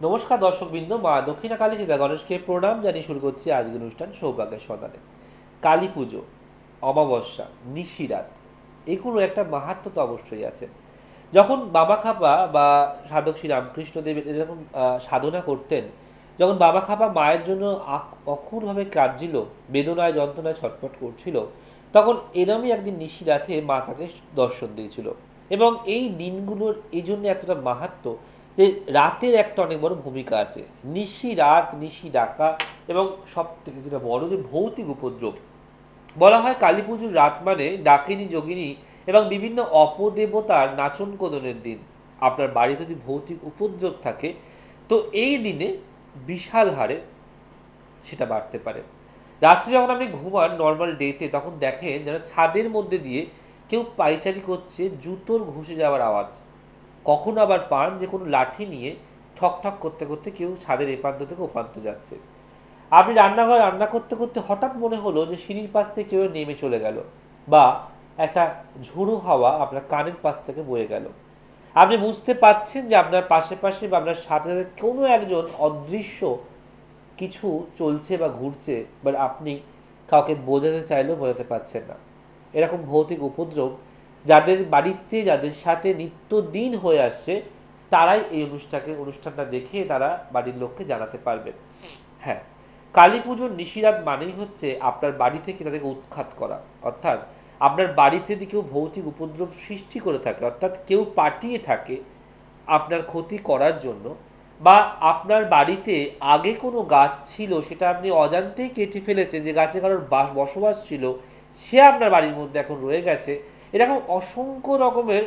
নমস্কার দর্শকবৃন্দ, মা দক্ষিণা কালী সীতা গণেশকে প্রণাম জানিয়ে শুরু করছি আজকের অনুষ্ঠান সৌভাগ্যের সন্ধানে। কালী পুজো, অমাবস্যা, নিশিরাত, এগুলো একটা মাহাত্ম্য তো অবশ্যই আছে। যখন বাবা খাপা বা সাধক শ্রী রামকৃষ্ণদেব এরকম সাধনা করতেন, যখন বাবা খাপা মায়ের জন্য অক্ষুরভাবে কাঁদছিল, বেদনায় যন্ত্রণায় ছটফট করছিল, তখন এরমই একদিন নিশিরাতে মা তাকে দর্শন দিয়েছিল। এবং এই দিনগুলোর এই জন্য এতটা মাহাত্ম্য যে রাতের একটা অনেক বড় ভূমিকা আছে। নিশি রাত, নিশি ডাকা, এবং সব থেকে যেটা বড় যে ভৌতিক উপদ্রব। বলা হয় কালী পুজোর রাত মানে ডাকিনী যোগিনী এবং বিভিন্ন অপদেবতার নাচন কোদনের দিন। আপনার বাড়িতে যদি ভৌতিক উপদ্রব থাকে, তো এই দিনে বিশাল হারে সেটা বাড়তে পারে। রাত্রে যখন আপনি ঘুমান নর্মাল ডেতে, তখন দেখেন যেন ছাদের মধ্যে দিয়ে কেউ পাইচারি করছে, জুতোর ঘষে যাওয়ার আওয়াজ। কখনো আবার পান যে কোনো লাঠি নিয়ে ঠক ঠক করতে করতে কেউ ছাদের এপান্ত থেকে ওপান্ত যাচ্ছে। আপনি রান্নাঘরে রান্না করতে করতে হঠাৎ মনে হলো যে সিঁড়ির পাশ থেকে কেউ নেমে চলে গেল, বা একটা ঝোড়ো হাওয়া আপনার কানের পাশ থেকে বয়ে গেল। আপনি বুঝতে পারছেন যে আপনার পাশে পাশে বা আপনার সাথে সাথে কোনো একজন অদৃশ্য কিছু চলছে বা ঘুরছে, বাট আপনি কাউকে বোঝাতে চাইলেও বোঝাতে পারছেন না। এরকম ভৌতিক উপদ্রব যাদের বাড়িতে, যাদের সাথে নিত্যদিন হয়ে আসছে, তারাই এই অনুষ্ঠানটা দেখে তারা বাড়ির লোককে জানাতে পারবে। হ্যাঁ, কালী পুজোর নিশিরাত মানেই হচ্ছে আপনার বাড়ি থেকে তাদেরকে উৎখাত করা। অর্থাৎ আপনার বাড়িতে যদি কেউ ভৌতিক উপদ্রব সৃষ্টি করে থাকে, অর্থাৎ কেউ পাঠিয়ে থাকে আপনার ক্ষতি করার জন্য, বা আপনার বাড়িতে আগে কোনো গাছ ছিল সেটা আপনি অজান্তেই কেটে ফেলেছেন, যে গাছে কারোর বসবাস ছিল, সে আপনার বাড়ির মধ্যে এখন রয়ে গেছে। এরকম অসংখ্য রকমের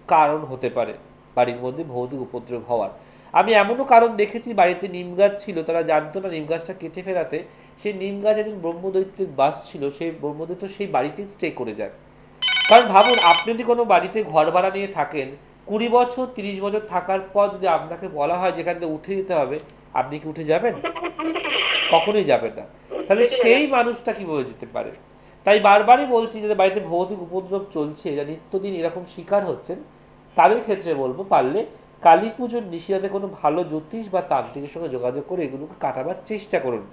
কারণ হতে পারে বাড়ির মধ্যে ভৌতিক উপদ্রব হওয়ার। আমি এমনও কারণ দেখেছি, বাড়িতে নিম গাছ ছিল, তারা জানতো না নিম গাছটা কেটে ফেলাতে সেই নিম গাছ একজন ব্রহ্মদৈত্যের বাস ছিল, সেই ব্রহ্মদৈত্য সেই বাড়িতেই স্টে করে যায়। কারণ ভাবুন, আপনি যদি কোনো বাড়িতে ঘর ভাড়া নিয়ে থাকেন, 20 বছর 30 বছর থাকার পর যদি আপনাকে বলা হয় যেখান থেকে উঠে যেতে হবে, আপনি কি উঠে যাবেন? কখনোই যাবেন না। তাহলে সেই মানুষটা কীভাবে যেতে পারে? তাই বারবারই বলছি, যাদের বাড়িতে ভৌতিক উপদ্রব চলছে, যা নিত্যদিন এরকম শিকার হচ্ছেন, তাদের ক্ষেত্রে বলবো পারলে কালী পুজোর নিশিরাতে কোনো ভালো জ্যোতিষ বা তান্ত্রিকের সঙ্গে যোগাযোগ করে এগুলোকে কাটাবার চেষ্টা করুন।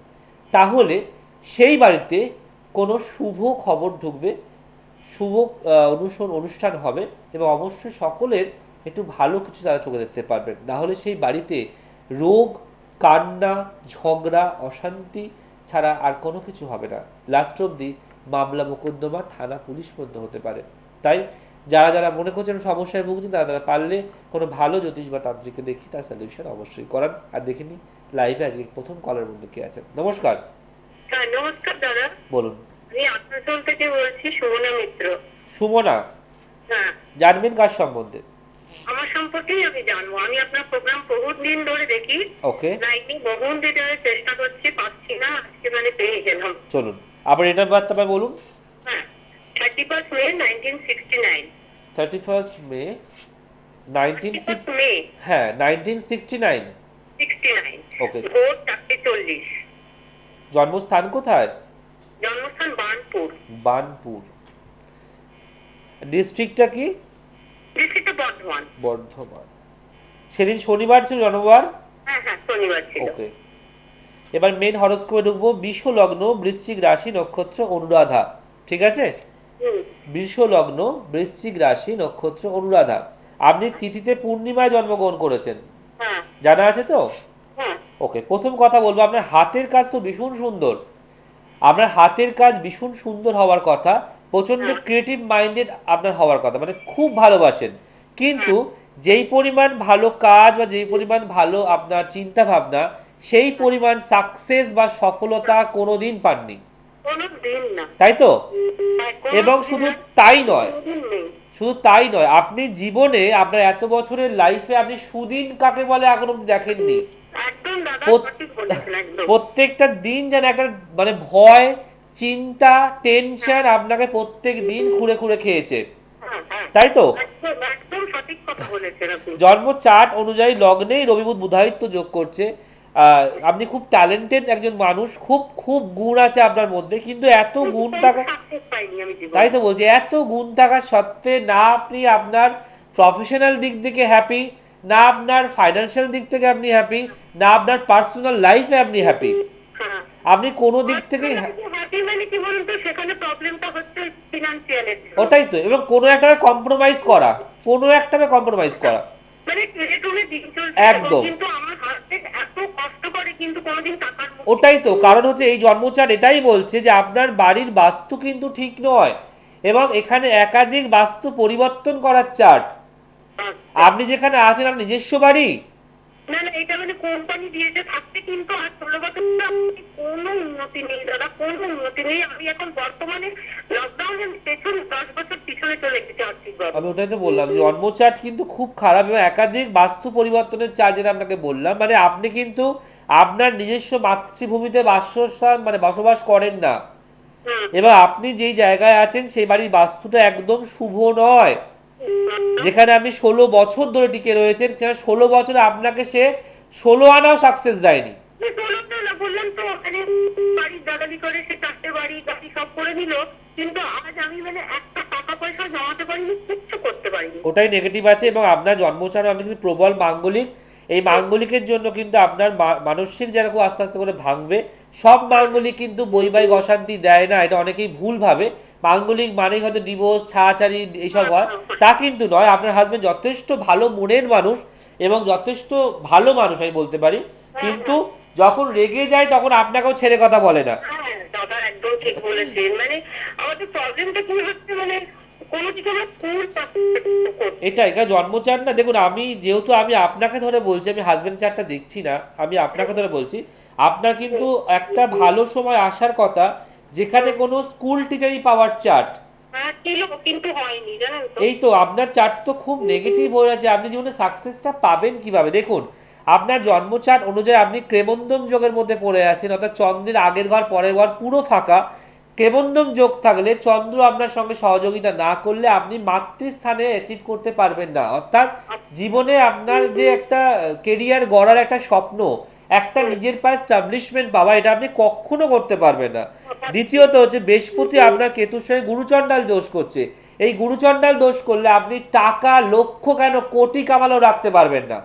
তাহলে সেই বাড়িতে কোনো শুভ খবর ঢুকবে, শুভ অনুষ্ঠান হবে, এবং অবশ্যই সকলের একটু ভালো কিছু তারা চোখে দেখতে পারবেন। না হলে সেই বাড়িতে রোগ, কান্না, ঝগড়া, অশান্তি ছাড়া আর কোনো কিছু হবে না। লাস্ট অবধি মামলা মোকদ্দমা, থানা, পুলিশ পর্যন্ত হতে পারে। তাই যারা যারা মনে করছেন সমস্যায় ভুগছেন, তারা তারা পারলে কোনো ভালো জ্যোতিষ বা তান্ত্রিককে দেখি তার সলিউশন অবশ্যই করান। আর দেখিনি লাইভে আজকে প্রথম কলার বন্ধু কে আছেন। নমস্কার। হ্যাঁ, নমস্কার দাদা। বলুন। আমি আসানসোল থেকে বলছি, সুমনা মিত্র। সুমনা, হ্যাঁ, জানবেন কার সম্বন্ধে? আমার সম্পর্কেই আমি জানবো। আমি আপনার প্রোগ্রাম বহুত দিন ধরে দেখি। ওকে, লাইনে বহুদিন ধরে চেষ্টা করছি, পাচ্ছি না, আজকে মানে পেয়ে গেলাম। চলুন আবার এটার বার্তা বলুন। হ্যাঁ, 31 মে 1969। 31 মে 1960। 31 মে হ্যাঁ, 1969। 69, ওকে। ভোর 4:40। জন্মস্থান কোথায়? জন্মস্থান বার্নপুর। বার্নপুর। ডিস্ট্রিক্টটা কি? ডিস্ট্রিক্ট বর্ধমান। বর্ধমান। সেদিন শনিবার ছিল জন্মবার? হ্যাঁ হ্যাঁ, শনিবার ছিল। ওকে, এবার মেন হরোস্কোপে ঢুকবো। বৃষ লগ্ন, বৃশ্চিক রাশি, নক্ষত্র অনুরাধা। ঠিক আছে? বৃষ লগ্ন, বৃশ্চিক রাশি, নক্ষত্র অনুরাধা। আপনি তিথিতে পূর্ণিমায় জন্মগ্রহণ করেছেন, হ্যাঁ জানা আছে তো? হ্যাঁ। ওকে, প্রথম কথা বলবো, আপনার হাতের কাজ তো ভীষণ সুন্দর। আপনার হাতের কাজ ভীষণ সুন্দর হওয়ার কথা, প্রচণ্ড ক্রিয়েটিভ মাইন্ডেড আপনার হওয়ার কথা, মানে খুব ভালোবাসেন। কিন্তু যেই পরিমাণ ভালো কাজ বা যেই পরিমাণ ভালো আপনার চিন্তা ভাবনা, সেই পরিমাণ সাকসেস বা সফলতা কোনোদিন পাননি, কোনোদিন না। তাই তো? হ্যাঁ, এবং শুধু তাই নয়, কোনোদিন নেই। শুধু তাই নয়, আপনি জীবনে আপনার এত বছরের লাইফে আপনি সুদিন কাকে বলে এখন অব্দি দেখেননি। একদম দাদা, প্রত- সঠিক বলেছেন, একদম। প্রত্যেকটা দিন যেন একটা মানে ভয়, চিন্তা, টেনশন আপনাকে প্রত্যেক দিন খুঁড়ে খুঁড়ে খেয়েছে, হ্যাঁ, হ্যাঁ। তাই তো? একদম একদম সঠিক কথা বলেছেন আপনি। জন্ম চার্ট অনুযায়ী লগ্নেই রবি বুধ বুধায়িত্ব যোগ করছে। আপনি খুব ট্যালেন্টেড একজন মানুষ, খুব খুব গুণ আছে আপনার মধ্যে, কিন্তু এত গুণ থাকা, সাকসেস পাইনি আমি জীবনে। তাই তো বলছি, এত গুণ থাকা সত্ত্বে না আপনি আপনার প্রফেশনাল দিক থেকে হ্যাপি, না আপনার ফাইন্যান্সিয়াল দিক থেকে আপনি হ্যাপি, না আপনার পার্সোনাল লাইফে আপনি হ্যাপি। হ্যাঁ। আপনি কোনো দিক থেকে হ্যাপি মানে কি বলুন তো, সেখানে প্রবলেমটা হচ্ছে ফিনান্সিয়ালের। ওটাই তো, এবং কোনো একটা কম্প্রোমাইজ করা, কোনো একটা কম্প্রোমাইজ করা, মানে টেনে দিন চলছে একদম। কিন্তু আমার হাজবেন্ড এত কষ্ট করে কিন্তু কোনোদিন টাকার মুখ। ওটাই তো কারণ হচ্ছে এই জন্মচার এটাই বলছে যে আপনার বাড়ির বাস্তু কিন্তু ঠিক নয়, এবং এখানে একাধিক বাস্তু পরিবর্তন করার চার্ট। আপনি যেখানে আছেন আপনার নিজস্ব বাড়ি, না না, এটা মানে কোম্পানি দিয়েছে থাকতে, কিন্তু আর 16 বছর কোনো উন্নতি নেই দাদা, কোনো উন্নতি নেই। আমি এখন বর্তমানে লকডাউনে পেছনে 10 বছর পিছনে চলে গেছি আর্থিকভাবে। আমি ওটাই তো বললাম যে জন্ম চার্ট কিন্তু খুব খারাপ, এবং একাধিক বাস্তু পরিবর্তনের চার্ট যেটা আপনাকে বললাম, মানে আপনি কিন্তু আপনার নিজস্ব মাতৃভূমিতে বাসস্থান মানে বসবাস করেন না, হুম। এবং আপনি যেই জায়গায় আছেন সেই বাড়ির বাস্তুটা একদম শুভ নয়। যেখানে আপনি 16 বছর ধরে টিকে রয়েছেন, সেখানে 16 বছরে আপনাকে সে 16 আনাও সাকসেস দেয়নি। বললাম তো, মানে বাড়ির দাদালি করে সে 4টে বাড়ি গাড়ি সব করে নিল, কিন্তু আজ আমি মানে একটা টাকা পয়সা জমাতে পারিনি, কিচ্ছু করতে পারিনি। ওটাই নেগেটিভ আছে, এবং আপনার জন্মচার অনেক কিন্তু প্রবল মাঙ্গলিক। এই মাঙ্গলিকের জন্য কিন্তু আপনার মানসিক যেরকম আস্তে আস্তে করে ভাঙবে। সব মাঙ্গলিক কিন্তু বৈবাহিক অশান্তি দেয় না, এটা অনেকেই ভুল ভাবে। মাঙ্গলিক মানেই হয়তো ডিভোর্স, ছাড়াছাড়ি এইসব হয়, তা কিন্তু নয়। আপনার হাজবেন্ড যথেষ্ট ভালো মনের মানুষ এবং যথেষ্ট ভালো মানুষ আমি বলতে পারি, কিন্তু যখন রেগে যায় তখন আপনাকেও ছেড়ে কথা বলে না। হ্যাঁ দাদা একদম ঠিক বলেছেন। মানে আমাদের প্রবলেমটা কি হচ্ছে, মানে কোনো কিছু আমরা ফুল এটাই কারণ জন্মচার না, দেখুন আমি যেহেতু আমি আপনাকে ধরে বলছি, আমি হাজবেন্ড চারটা দেখছি না, আমি আপনাকে ধরে বলছি, আপনার কিন্তু একটা ভালো সময় আসার কথা যেখানে কোনো স্কুল টিচারই পাওয়ার চার্ট। ছিল কিন্তু হয়নি, জানেন তো। এই তো আপনার চার্ট তো খুব নেগেটিভ হয়ে আছে, আপনি জীবনে সাকসেসটা পাবেন কিভাবে? দেখুন আপনার জন্ম চার্ট অনুযায়ী আপনি ক্রেমন্দম যোগের মধ্যে পড়ে আছেন, অর্থাৎ চন্দ্রের আগের ঘর পরের ঘর পুরো ফাঁকা। ক্রেমন্দম যোগ থাকলে চন্দ্র আপনার সঙ্গে সহযোগিতা না করলে আপনি মাতৃস্থানে অ্যাচিভ করতে পারবেন না, অর্থাৎ জীবনে আপনার যে একটা কেরিয়ার গড়ার একটা স্বপ্ন, একটা নিজের পায়ে স্টাবলিশমেন্ট পাওয়া, এটা আপনি কখনো করতে পারবেন না। দ্বিতীয়ত হচ্ছে বৃহস্পতি আপনার কেতুর সঙ্গে গুরুচণ্ডাল দোষ করছে। এই গুরুচণ্ডাল দোষ করলে আপনি টাকা লক্ষ কেন কোটি কামালেও রাখতে পারবেন না,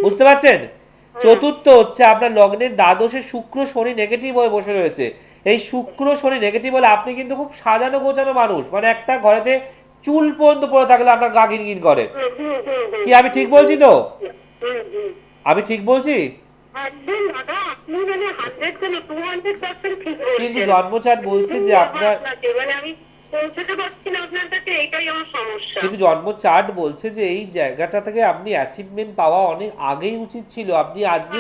বুঝতে পারছেন? চতুর্থ হচ্ছে আপনার লগ্নের দ্বাদশে শুক্র শনি নেগেটিভ হয়ে বসে রয়েছে। এই শুক্র শনি নেগেটিভ হলে আপনি কিন্তু খুব সাজানো গোছানো মানুষ, মানে একটা ঘরেতে চুল পর্যন্ত পড়ে থাকলে আপনার গা গিনগিন করে। কি আমি ঠিক বলছি তো? আমি ঠিক বলছি? একদম দাদা, আপনি মানে 100 কেন 200% ঠিক বলছেন। কিন্তু জন্মচার্ট বলছে যে আপনার, মানে আমি পৌঁছতে পারছি না আপনার কাছে, এটাই আমার সমস্যা। কিন্তু জন্ম চার্ট বলছে যে এই জায়গাটা থেকে আপনি অ্যাচিভমেন্ট পাওয়া অনেক আগেই উচিত ছিল, আপনি আজকে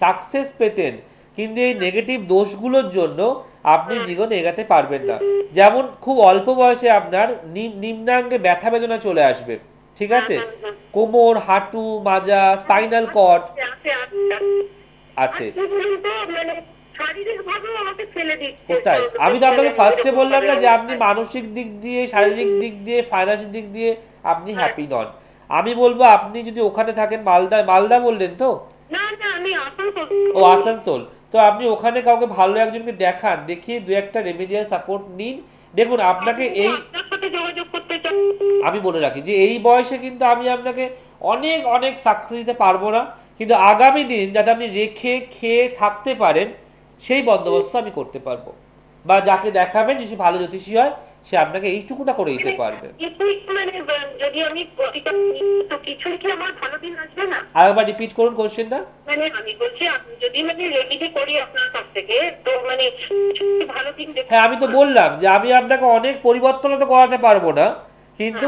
সাকসেস পেতেন, কিন্তু এই নেগেটিভ দোষগুলোর জন্য আপনি জীবনে এগাতে পারবেন না। যেমন খুব অল্প বয়সে আপনার নিম্নাঙ্গে ব্যথা বেদনা চলে আসবে, ঠিক আছে? কোমর, হাঁটু, মাজা, স্পাইনাল কর্ড আছে। মানে শারীরিকভাবেও আমাকে ফেলে দিচ্ছে। ওটাই আমি তো আপনাকে ফার্স্টে বললাম না যে আপনি মানসিক দিক দিয়ে, শারীরিক দিক দিয়ে, ফাইন্যান্সিক দিক দিয়ে আপনি হ্যাপি নন। আমি বলবো আপনি যদি ওখানে থাকেন, মালদা বললেন তো? না না, আমি আসানসোল। ও আসানসোল, তো আপনি ওখানে কাউকে ভালো একজনকে দেখান, দেখিয়ে দু একটা রেমিডিয়াল সাপোর্ট নিন। দেখুন আপনাকে এই আপনার সাথে যোগাযোগ করতে চাই। আমি বলে রাখি যে এই বয়সে কিন্তু আমি আপনাকে অনেক অনেক সাকসেস দিতে পারবো না, কিন্তু আগামী দিন যাতে আপনি রেখে খেয়ে থাকতে পারেন সেই বন্দোবস্ত আমি করতে পারবো, বা যাকে দেখাবেন যে সে ভালো জ্যোতিষী হয় সে আপনাকে এইটুকুটা করে দিতে পারবে। মানে যদি আমি প্রতিকার নিই, তো কিছুই কি আমার ভালো দিন আসবে না? আরেকবার রিপিট করুন কোশ্চেনটা। মানে আমি বলছি, আপনি যদি মানে রেমিডি করি আপনার কাছ থেকে, তো মানে ভালো দিন দেখে। হ্যাঁ আমি তো বললাম যে আমি আপনাকে অনেক পরিবর্তন তো করাতে পারবো না, কিন্তু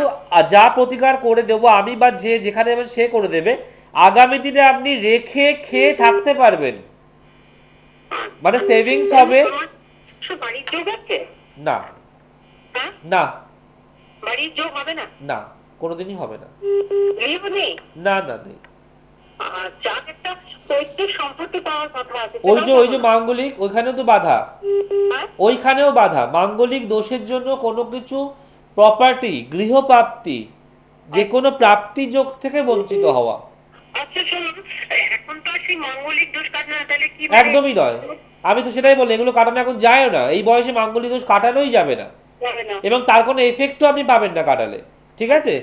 যা প্রতিকার করে দেবো আমি বা যে যেখানে যাবেন সে করে দেবে। আগামী দিনে আপনি রেখে খেয়ে থাকতে পারবেন, মানে সেভিংস হবে। বাড়ির যোগ আছে? না হ্যাঁ, না বাড়ির যোগ হবে না? না, কোনোদিনই হবে না। লিভ নেই? না না নেই। যার একটা পৈতৃক সম্পত্তি পাওয়ার কথা আছে, ওই যে মাঙ্গলিক, ওইখানেও তো বাধা, হ্যাঁ? ওইখানেও বাধা। মাঙ্গলিক দোষের জন্য কোনো কিছু প্রপার্টি, গৃহপ্রাপ্তি, যে কোনো প্রাপ্তি যোগ থেকে বঞ্চিত হওয়া। আচ্ছা শুনুন, এখন তো আর সেই মাঙ্গলিক দোষ কাটে না, তাহলে কি একদমই নয়, আমি তো সেটাই বলি, এগুলো কাটানো এখন যায়ও না, এই বয়সে মাঙ্গলিক দোষ কাটানোই যাবে না, যাবে না? এবং তার কোনো এফেক্টও আপনি পাবেন না কাটালে, ঠিক আছে?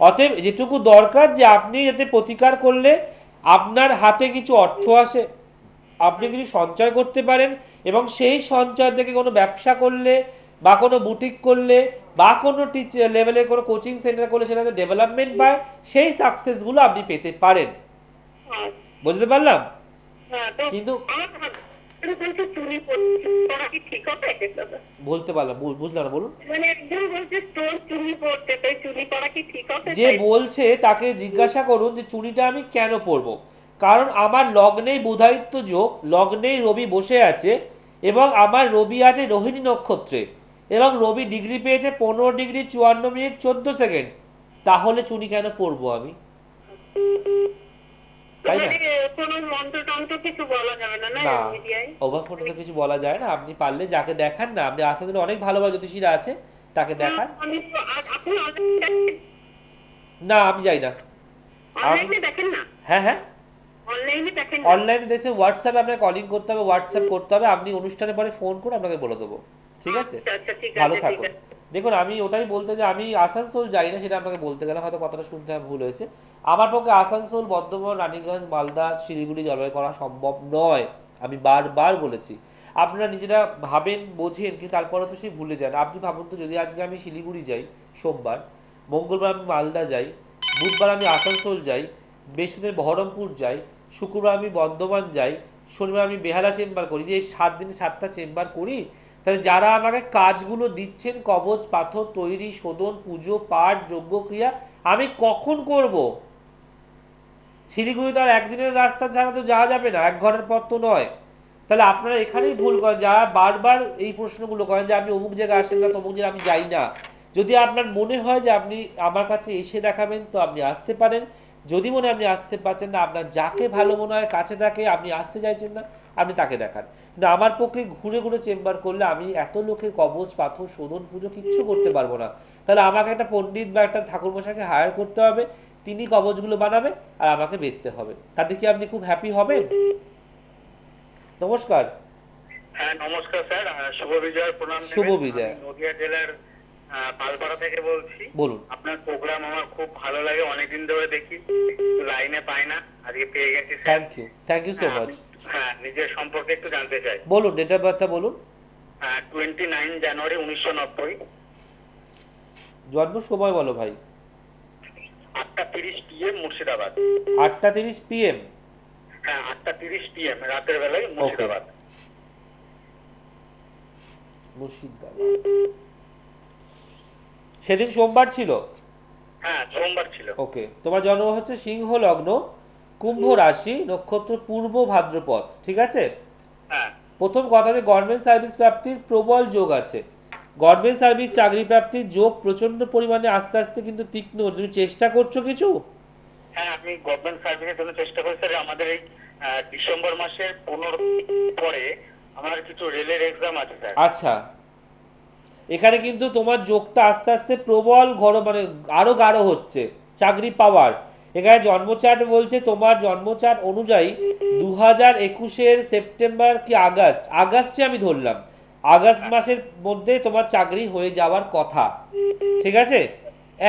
অতএব যেটুকু দরকার যে আপনি যাতে প্রতিকার করলে আপনার হাতে কিছু অর্থ আসে, আপনি কিছু সঞ্চয় করতে পারেন, এবং সেই সঞ্চয় থেকে কোনো ব্যবসা করলে বা কোনো বুটিক করলে বা কোনো টিচার লেভেলের কোনো কোচিং সেন্টার করলে সেটাতে ডেভেলপমেন্ট পায়, সেই সাকসেসগুলো আপনি পেতে পারেন। বুঝতে পারলাম? হ্যাঁ, তো কিন্তু আমার বলছে চুরি করা কি ঠিক হবে দাদা? বলতে পারলাম, বুঝলাম না, বলুন। মানে একজন বলছে তোর চুরি করতে, তাই চুরি করা কি ঠিক হবে? যে বলছে তাকে জিজ্ঞাসা করুন যে চুনিটা আমি কেন পরবো। কারণ আমার লগ্নেই বুধায়িত্ব যোগ, লগ্নেই রবি বসে আছে, এবং আমার রবি আছে রোহিণী নক্ষত্রে, এবং রবি ডিগ্রি পেয়েছে 15°54' তাহলে চুনি কেন পরবো আমি, তাই না? মানে কোনো মন্ত্র তন্ত্র কিছু বলা যাবে না, না না, মিডিয়ায়? ওভার ফোনে তো কিছু বলা যায় না। আপনি পারলে যাকে দেখান না, আপনি আসার অনেক ভালো ভালো জ্যোতিষীরা আছে, তাকে দেখান। আমি তো আপনি না, আমি যাই না। অনলাইনে দেখেন না? হ্যাঁ হ্যাঁ, অনলাইনে দেখেন না? অনলাইনে দেখছে, হোয়াটসঅ্যাপে আপনাকে কলিং করতে হবে, হোয়াটসঅ্যাপ করতে হবে, আপনি অনুষ্ঠানের পরে ফোন করে আপনাকে বলে দেবো, ঠিক আছে? আচ্ছা, আচ্ছা, ঠিক ভালো আছে, ঠিক থাকুন। আছে। দেখুন, আমি ওটাই বলতে যে আমি আসানসোল যাই না, সেটা আপনাকে বলতে গেলে হয়তো কথাটা শুনতে আমার ভুল হয়েছে। আমার পক্ষে আসানসোল, বর্ধমান, রানীগঞ্জ, মালদা, শিলিগুড়ি জলবায়ু করা সম্ভব নয়, আমি বারবার বলেছি। আপনারা নিজেরা ভাবেন, বোঝেন, কিন্তু তারপরে তো সেই ভুলে যান। আপনি ভাবুন তো, যদি আজকে আমি শিলিগুড়ি যাই সোমবার, মঙ্গলবার আমি মালদা যাই, বুধবার আমি আসানসোল যাই, বৃহস্পতিবার বহরমপুর যাই, শুক্রবার আমি বর্ধমান যাই, শনিবার আমি বেহালা চেম্বার করি, যে এই 7 দিনে 7টা চেম্বার করি, তাহলে যারা আমাকে কাজগুলো দিচ্ছেন, কবচ পাথর তৈরি, শোধন, পুজো পাঠ, যজ্ঞক্রিয়া, আমি কখন করব? শিলিগুড়ি তো আর একদিনের রাস্তা ছাড়া তো যাওয়া যাবে না, 1 ঘন্টার পর তো নয়। তাহলে আপনারা এখানেই ভুল করেন, যারা বারবার এই প্রশ্নগুলো করেন যে আপনি অমুক জায়গায় আসেন না, তমুক জায়গায় আমি যাই না। যদি আপনার মনে হয় যে আপনি আমার কাছে এসে দেখাবেন, তো আপনি আসতে পারেন। যদি মনে হয় আপনি আসতে পারছেন না, আপনার যাকে ভালো মনে হয় কাছে থাকে, আপনি আসতে চাইছেন না, আপনি তাকে দেখান। কিন্তু আমার পক্ষে ঘুরে ঘুরে চেম্বার করলে আমি এত লোকের কবচ পাথর শোধন পুজো কিচ্ছু করতে পারবো না। তাহলে আমাকে একটা পণ্ডিত বা একটা ঠাকুরমশাইকে হায়ার করতে হবে, তিনি কবচগুলো বানাবে আর আমাকে বেচতে হবে। তাতে কি আপনি খুব হ্যাপি হবেন? নমস্কার। হ্যাঁ, নমস্কার স্যার, শুভ বিজয়ের প্রণাম। শুভ বিজয়। আমি নদিয়া জেলার পালপাড়া থেকে বলছি। বলুন। আপনার প্রোগ্রাম আমার খুব ভালো লাগে, অনেকদিন ধরে দেখি, লাইনে পাই না, আজকে পেয়ে গেছি sir. Thank you so much. হ্যাঁ, নিজের সম্পর্কে একটু জানতে চাই। বলুন, ডেট অফ বার্থটা বলুন। 29 জানুয়ারি 1990, জন্ম সময় বলো ভাই। 8:30 PM মুর্শিদাবাদ। 8:30 PM। হ্যাঁ, 8:30 PM রাতের বেলায় মুর্শিদাবাদ। মুর্শিদাবাদ। সেদিন সোমবার ছিল। হ্যাঁ, সোমবার ছিল। ওকে, তোমার জন্ম হচ্ছে সিংহ লগ্ন, কুম্ভ রাশি, নক্ষত্র পূর্ব ভাদ্রপদ, ঠিক আছে? হ্যাঁ, প্রথম কথা, যে গভর্নমেন্ট সার্ভিস প্রাপ্তির প্রবল যোগ আছে। গভর্নমেন্ট সার্ভিস চাকরি প্রাপ্তির যোগ প্রচন্ড পরিমাণে, আস্তে আস্তে কিন্তু তীক্ষ্ণ। তুমি চেষ্টা করছো কিছু? হ্যাঁ, আমি গভর্নমেন্ট সার্ভিসের জন্য চেষ্টা করি স্যার। আমাদের এই ডিসেম্বর মাসের 15 পরে আমার কিছু রেলের এক্সাম আছে স্যার। আচ্ছা, এখানে কিন্তু তোমার যোগটা আস্তে আস্তে প্রবল ঘর, মানে আরো গাঢ় হচ্ছে চাকরি পাওয়ার। এখানে জন্মচার্ট বলছে, তোমার জন্মচার্ট অনুযায়ী 2021-এর সেপ্টেম্বর কি আগস্টে আমি ধরলাম, আগস্ট মাসের মধ্যে তোমার চাকরি হয়ে যাওয়ার কথা, ঠিক আছে?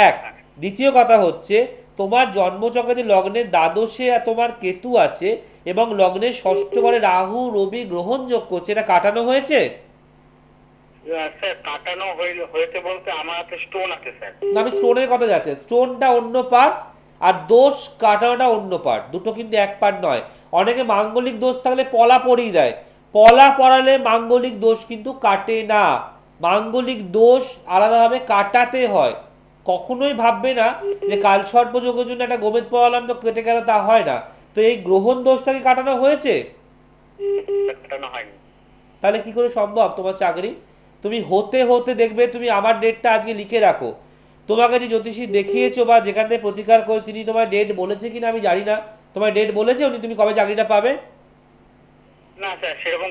এক। দ্বিতীয় কথা হচ্ছে, তোমার জন্মচক্রে যে লগ্নের দ্বাদশে তোমার কেতু আছে, এবং লগ্নের ষষ্ঠ ঘরে রাহু রবি গ্রহণযোগ করছে, এটা কাটানো হয়েছে? স্যার, কাটানো হয়েছে বলতে আমার হাতে স্টোন আছে স্যার। না, আমি স্টোনের কথা যাচ্ছে, স্টোনটা অন্য পার্ট আর দোষ কাটানোটা অন্য পার্ট, দুটো কিন্তু এক পার্ট নয়। অনেকে মাঙ্গলিক দোষ থাকলে পলা পরিয়ে দেয়, পলা পরালে মাঙ্গলিক দোষ কিন্তু কাটে না। মাঙ্গলিক দোষ আলাদাভাবে কাটাতে হয়। কখনোই ভাববে না যে কালসর্প যোগের জন্য একটা গোমেদ পড়ালাম তো কেটে গেল, তা হয় না। তো এই গ্রহণ দোষটাকে কাটানো হয়েছে? কাটানো হয়নি। তাহলে কি করে সম্ভব তোমার চাকরি? তুমি হতে হতে দেখবে, তুমি আমার ডেটটা আজকে লিখে রাখো। তোমাকে যে জ্যোতিষী দেখিয়েছো বা যেখান থেকে প্রতিকার করে, তিনি তোমার ডেট বলেছে কিনা আমি জানি না, তোমার ডেট বলেছে উনি, তুমি কবে চাকরিটা পাবে? না স্যার, সেরকম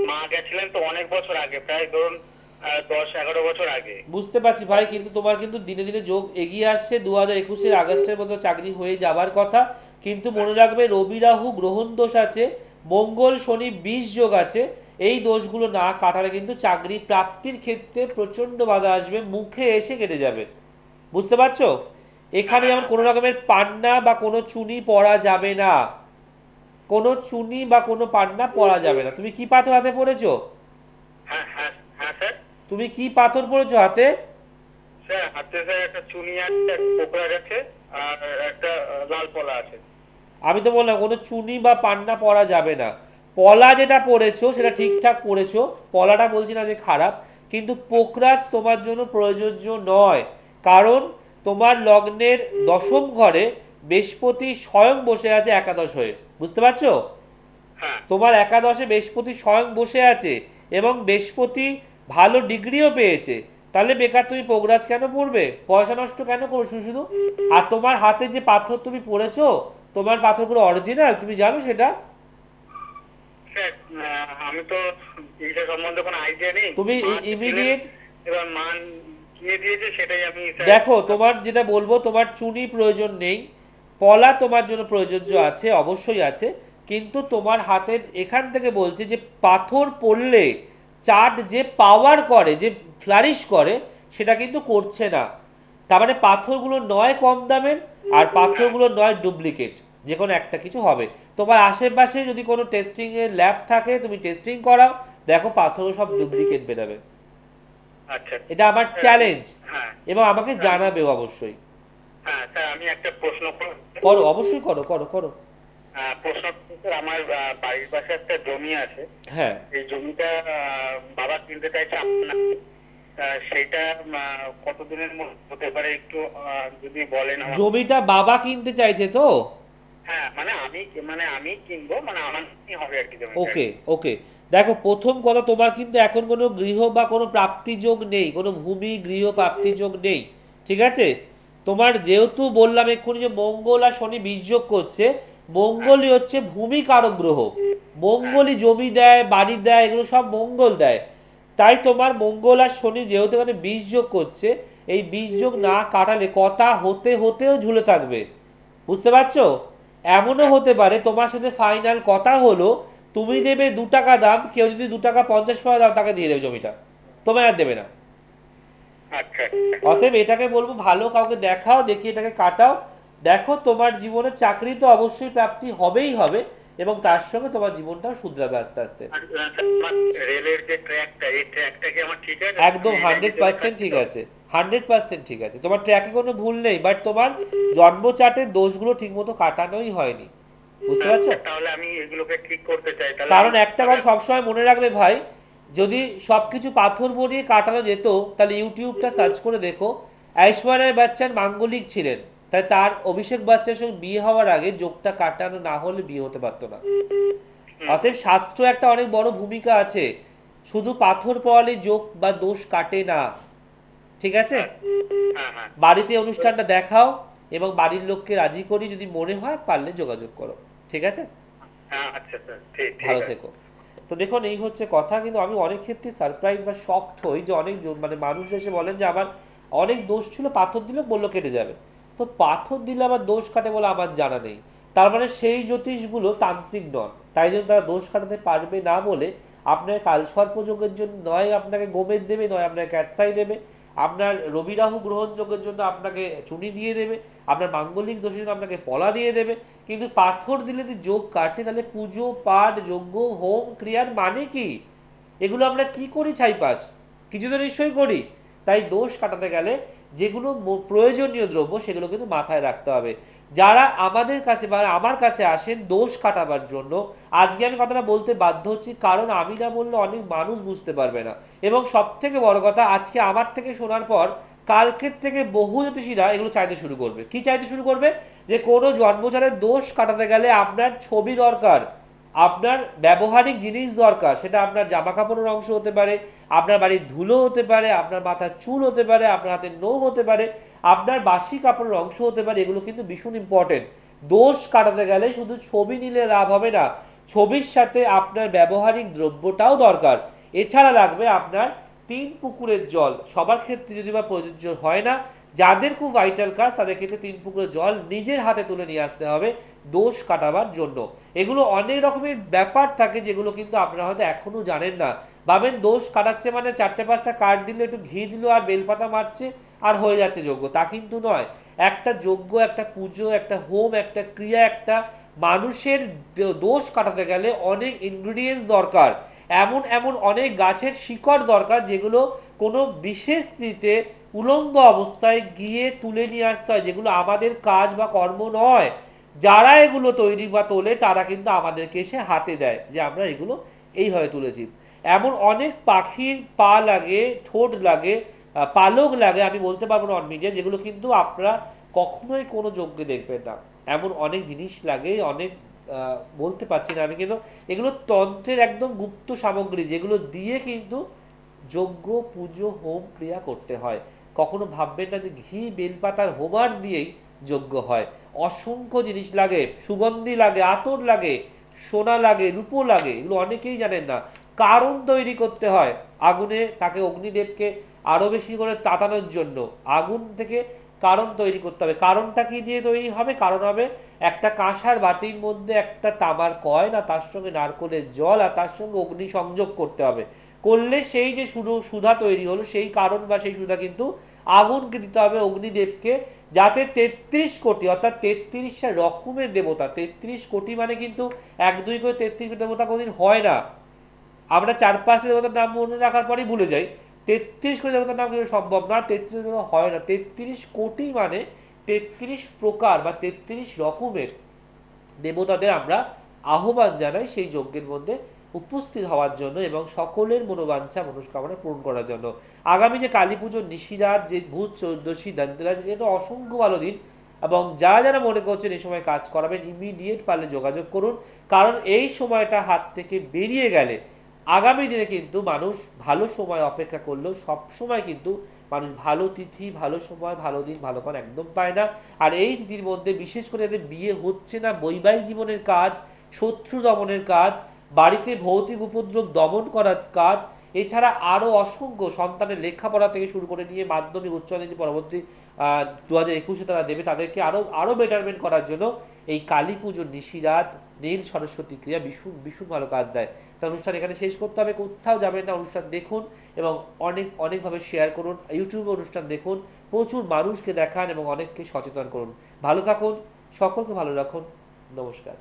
মা গেছিলেন তো অনেক বছর আগে, প্রায় ধরুন 10-11 বছর আগে। বুঝতে পারছি ভাই, কিন্তু তোমার কিন্তু দিনে দিনে যোগ এগিয়ে আসছে। 2021-এর আগস্টের মধ্যে চাকরি হয়ে যাবার কথা। কিন্তু মনে রাখবে, রবি রাহু গ্রহণ দোষ আছে, মঙ্গল শনি 20 যোগ আছে। এই দোষগুলো না কাটালে কিন্তু চাকরি প্রাপ্তির ক্ষেত্রে প্রচন্ড বাধা আসবে, মুখে এসে কেটে যাবে। বুঝতে পারছো? এখানে যেমন কোনো রকমের পান্না বা কোনো চুনি পরা যাবে না, কোনো চুনি বা কোনো পান্না পরা যাবে না। তুমি কি পাথর হাতে পড়েছো? হ্যাঁ হ্যাঁ হ্যাঁ স্যার। তুমি কি পাথর পড়েছো হাতে? স্যার হাতে স্যার একটা চুনি আছে, একটা পোকরাজ আছে, আর একটা লাল পলা আছে। আমি তো বললাম কোনো চুনি বা পান্না পরা যাবে না। পলা যেটা পরেছো সেটা ঠিকঠাক পরেছো, পলাটা বলছি না যে খারাপ, কিন্তু পোকরাজ তোমার জন্য প্রযোজ্য নয়। কারণ তোমার লগ্নের দশম ঘরে বৃহস্পতি স্বয়ং বসে আছে একাদশ হয়ে, বুঝতে পারছো? হ্যাঁ তোমার একাদশে বৃহস্পতি স্বয়ং বসে আছে এবং বৃহস্পতি ভালো ডিগ্রিও পেয়েছে। তাহলে বেকার তুমি পোগরাজ কেন পড়বে? পয়সা নষ্ট কেন করছো শুধু? আর তোমার হাতে যে পাথর তুমি পড়েছো, তোমার পাথরগুলো অরিজিনাল, তুমি জানো সেটা? স্যার, আমি তো এইটা সম্বন্ধে কোনো আইডিয়া নেই। তুমি মা ছিলেন, ইমিডিয়েট এবার মান কিনে দিয়েছে সেটাই আমি স্যার। দেখো, তোমার যেটা বলবো, তোমার চুনি প্রয়োজন নেই, পলা তোমার জন্য প্রযোজ্য আছে, অবশ্যই আছে, কিন্তু তোমার হাতের এখান থেকে বলছে যে পাথর পড়লে চাট যে পাওয়ার করে, যে ফ্লারিশ করে, সেটা কিন্তু করছে না। তার মানে পাথরগুলো নয় কম দামের, আর পাথরগুলো নয় ডুপ্লিকেট, যে কোনো একটা কিছু হবে। তোমার আশেপাশে যদি কোনো টেস্টিং এর ল্যাব থাকে, তুমি টেস্টিং করাও, দেখো পাথরও সব ডুপ্লিকেট বেরোবে। আচ্ছা এটা আমার স্যার, চ্যালেঞ্জ, হ্যাঁ এবং আমাকে জানাবেও অবশ্যই। হ্যাঁ স্যার, আমি একটা প্রশ্ন করো, অবশ্যই করো, করো, করো। প্রশ্ন স্যার, আমার বাড়ির পাশে একটা জমি আছে। হ্যাঁ, এই জমিটা বাবা কিনতে চাইছে আপনার, সেটা কতদিনের মধ্যে হতে পারে একটু যদি বলেন আমার। জমিটা বাবা কিনতে চাইছে তো? হ্যাঁ আমি কিনবো, মানে আমার কি হবে আর কি জমিটা। ওকে, ওকে। দেখো, প্রথম কথা, তোমার কিন্তু এখন কোনো গৃহ বা কোনো প্রাপ্তিযোগ নেই, কোনো ভূমি গৃহ প্রাপ্তিযোগ নেই, ঠিক আছে? তোমার যেহেতু বললাম এক্ষুনি যে মঙ্গল আর শনি বীজযোগ করছে, মঙ্গলই হচ্ছে ভূমি কারক গ্রহ, মঙ্গলই জমি দেয়, বাড়ি দেয়, এগুলো সব মঙ্গল দেয়। তাই তোমার মঙ্গল আর শনি যেহেতু এখানে বীজযোগ করছে, এই বীজযোগ না কাটালে কথা হতে হতেও ঝুলে থাকবে, বুঝতে পারছো? এমনও হতে পারে তোমার সাথে ফাইনাল কথা হলো, তুমি দেবে 2 টাকা দাম, কেউ যদি 2 টাকা 50 পয়সা দাম তাকে দিয়ে দেবে জমিটা, তোমায় আর দেবে না। আচ্ছা অতএব এটাকে বলবো ভালো কাউকে দেখাও, দেখিয়ে এটাকে কাটাও। দেখো, তোমার জীবনে চাকরি তো অবশ্যই প্রাপ্তি হবেই হবে, এবং তার সঙ্গে তোমার জীবনটাও শুধরাবে আস্তে আস্তে। আর, স্যার, আমার রেলের যে ট্র্যাকটা, এই ট্র্যাকটা কি আমার ঠিক আছে? একদম আমি 100% ঠিক আছে, 100% ঠিক আছে, তোমার ট্র্যাকে কোনো ভুল নেই, বাট তোমার জন্মচার্টের দোষগুলো ঠিকমতো কাটানোই হয়নি, বুঝতে পারছো? তাহলে আমি এগুলোকে ঠিক করতে চাই তাহলে। কারণ একটা কথা সবসময় মনে রাখবে ভাই, যদি সবকিছু পাথর বনিয়ে কাটানো যেত, তাহলে ইউটিউবটা সার্চ করে দেখো, ঐশ্বরিয়া রায় বচ্চন মাঙ্গলিক ছিলেন, তাই তার অভিষেক বচ্চনের সঙ্গে বিয়ে হওয়ার আগে যোগটা কাটানো না হলে বিয়ে হতে পারতো না। অতএব শাস্ত্র একটা অনেক বড় ভূমিকা আছে, শুধু পাথর পড়ালে যোগ বা দোষ কাটে না, ঠিক আছে? হ্যাঁ হ্যাঁ বাড়িতে অনুষ্ঠানটা দেখাও, এবং বাড়ির লোককে রাজি করি, যদি মনে হয় পারলে যোগাযোগ করো, ঠিক আছে? হ্যাঁ, আচ্ছা স্যার, ঠিক ভালো আছে। থেকো। তো দেখুন, এই হচ্ছে কথা, কিন্তু আমি অনেক ক্ষেত্রে সারপ্রাইজ বা শকড হই যে অনেক মানে মানুষ এসে বলেন যে আমার অনেক দোষ ছিল, পাথর দিলে বললো কেটে যাবে। তো পাথর দিলে আবার দোষ কাটে বলে আমার জানা নেই, তার মানে সেই জ্যোতিষগুলো তান্ত্রিক নন, তাই জন্য তারা দোষ কাটাতে পারবে না বলে আপনার কালসর্পযোগের জন্য নয় আপনাকে গোমেদ দেবে, নয় আপনাকে ক্যাটসাই দেবে, আপনার রবি রাহু গ্রহণযোগের জন্য আপনাকে চুনি দিয়ে দেবে, আপনার মাঙ্গলিক দোষের জন্য আপনাকে পলা দিয়ে দেবে। কিন্তু পাথর দিলে যদি যোগ কাটে, তাহলে পুজো পাঠ যজ্ঞ হোম ক্রিয়ার মানে কি? এগুলো আমরা কি করি ছাইপাস? কিছু তো নিশ্চয়ই করি। তাই দোষ কাটাতে গেলে যেগুলো প্রয়োজনীয় দ্রব্য, সেগুলো কিন্তু মাথায় রাখতে হবে। যারা আমাদের কাছে বা আমার কাছে আসেন দোষ কাটাবার জন্য, আজকে আমি কথাটা বলতে বাধ্য হচ্ছি, কারণ আমি না বললে অনেক মানুষ বুঝতে পারবে না। এবং সব থেকে বড় কথা, আজকে আমার থেকে শোনার পর কালকের থেকে বহু জ্যোতিষীরা এগুলো চাইতে শুরু করবে। কি চাইতে শুরু করবে? যে কোনো জন্মচারের দোষ কাটাতে গেলে আপনার ছবি দরকার, আপনার ব্যবহারিক জিনিস দরকার, সেটা আপনার জামা কাপড়ের অংশ হতে পারে, আপনার বাড়ির ধুলো হতে পারে, আপনার মাথার চুল হতে পারে, আপনার হাতের নখ হতে পারে, আপনার বাসি কাপড়ের অংশ হতে পারে। এগুলো কিন্তু ভীষণ ইম্পর্টেন্ট। দোষ কাটাতে গেলে শুধু ছবি নিলে লাভ হবে না, ছবির সাথে আপনার ব্যবহারিক দ্রব্যটাও দরকার। এছাড়া লাগবে আপনার 3 পুকুরের জল। সবার ক্ষেত্রে যদি বা প্রযোজ্য হয় না, যাদের খুব ভাইটাল কাজ, তাদের ক্ষেত্রে 3 পুকুরের জল নিজের হাতে তুলে নিয়ে আসতে হবে দোষ কাটাবার জন্য। এগুলো অনেক রকমের ব্যাপার থাকে, যেগুলো কিন্তু আপনারা হয়তো এখনো জানেন না। ভাবেন দোষ কাটাচ্ছে মানে 4-5টা কাঠ দিল, একটু ঘি দিল আর বেলপাতা মারছে, আর হয়ে যাচ্ছে যজ্ঞ, তা কিন্তু নয়। একটা যজ্ঞ, একটা পুজো, একটা হোম, একটা ক্রিয়া, একটা মানুষের দোষ কাটাতে গেলে অনেক ইনগ্রিডিয়েন্টস দরকার, এমন এমন অনেক গাছের শিকড় দরকার যেগুলো কোনো বিশেষ স্थिতিতে উলঙ্গ অবস্থায় গিয়ে তুলে নিয়ে আসতে হয়, যেগুলো আমাদের কাজ বা কর্ম নয়। যারা এগুলো তৈরি বা তোলে তারা কিন্তু আমাদেরকে এসে হাতে দেয় যে আমরা এগুলো এইভাবে তুলেছি। এমন অনেক পাখির পা লাগে, ঠোঁট লাগে, পালক লাগে, আমি বলতে পারবো না অন মিডিয়া, যেগুলো কিন্তু আপনারা কখনোই কোনো যজ্ঞে দেখবেন না। এমন অনেক জিনিস লাগে, অনেক বলতে পারছি না আমি, কিন্তু এগুলো তন্ত্রের একদম গুপ্ত সামগ্রী, যেগুলো দিয়ে কিন্তু যজ্ঞ, পুজো, হোম ক্রিয়া করতে হয়। কখনো ভাববেন না যে ঘি, বেলপাতার হোমার দিয়েই যজ্ঞ হয়। অসংখ্য জিনিস লাগে, সুগন্ধি লাগে, আতর লাগে, সোনা লাগে, রূপো লাগে, এগুলো অনেকেই জানেন না। কারণ তৈরি করতে হয় আগুনে, তাকে অগ্নিদেবকে আরো বেশি করে তাতানোর জন্য আগুন থেকে কারণ তৈরি করতে হবে। কারণটা কি দিয়ে তৈরি হবে? কারণ হবে একটা কাঁসার বাটির মধ্যে একটা তামার কয়েন, আর তার সঙ্গে নারকোলের জল, আর তার সঙ্গে অগ্নি সংযোগ করতে হবে। করলে সেই যে সুধা তৈরি হলো, সেই কারণ বা সেই সুধা কিন্তু আগুনকে দিতে হবে অগ্নিদেবকে, যাতে 33 কোটি, অর্থাৎ 33টা রকমের দেবতা। 33 কোটি মানে কিন্তু 1 2 করে 33 দেবতা কোনদিন হয় না। আমরা 4 5 দেবতার নাম মনে রাখার পরেই ভুলে যাই। 33 কোটি দেবতার নাম কিন্তু সম্ভব না, 33 হয় না। 33 কোটি মানে 33 প্রকার বা 33 রকমের দেবতাদের আমরা আহ্বান জানাই সেই যজ্ঞের মধ্যে উপস্থিত হওয়ার জন্য এবং সকলের মনোবাঞ্ছা মনস্কামনা পূরণ করার জন্য। আগামী যে কালী পুজোর নিশিরাত, যে ভূত চৌদশী, ধনতেরাস, এটা অসংখ্য ভালো দিন, এবং যারা যারা মনে করছেন এই সময় কাজ করাবেন ইমিডিয়েট পারলে যোগাযোগ করুন। কারণ এই সময়টা হাত থেকে বেরিয়ে গেলে আগামী দিনে কিন্তু মানুষ ভালো সময় অপেক্ষা করলেও সব সময় কিন্তু মানুষ ভালো তিথি, ভালো সময়, ভালো দিন, ভালো কারণ একদম পায় না। আর এই তিথির মধ্যে বিশেষ করে যাদের বিয়ে হচ্ছে না, বৈবাহিক জীবনের কাজ, শত্রু দমনের কাজ, বাড়িতে ভৌতিক উপদ্রব দমন করার কাজ, এছাড়া আরও অসংখ্য সন্তানের লেখাপড়া থেকে শুরু করে নিয়ে মাধ্যমিক, উচ্চ মাধ্যমিক পরবর্তী 2021-এ তারা দেবে, তাদেরকে আরও বেটারমেন্ট করার জন্য এই কালী পুজোর নিশিরাত, নীল সরস্বতী ক্রিয়া ভীষণ ভীষণ ভালো কাজ দেয়। তার অনুষ্ঠান এখানে শেষ করতে হবে, কোথাও যাবেন না, অনুষ্ঠান দেখুন এবং অনেকভাবে শেয়ার করুন। ইউটিউবে অনুষ্ঠান দেখুন, প্রচুর মানুষকে দেখান এবং অনেককে সচেতন করুন। ভালো থাকুন, সকলকে ভালো রাখুন। নমস্কার।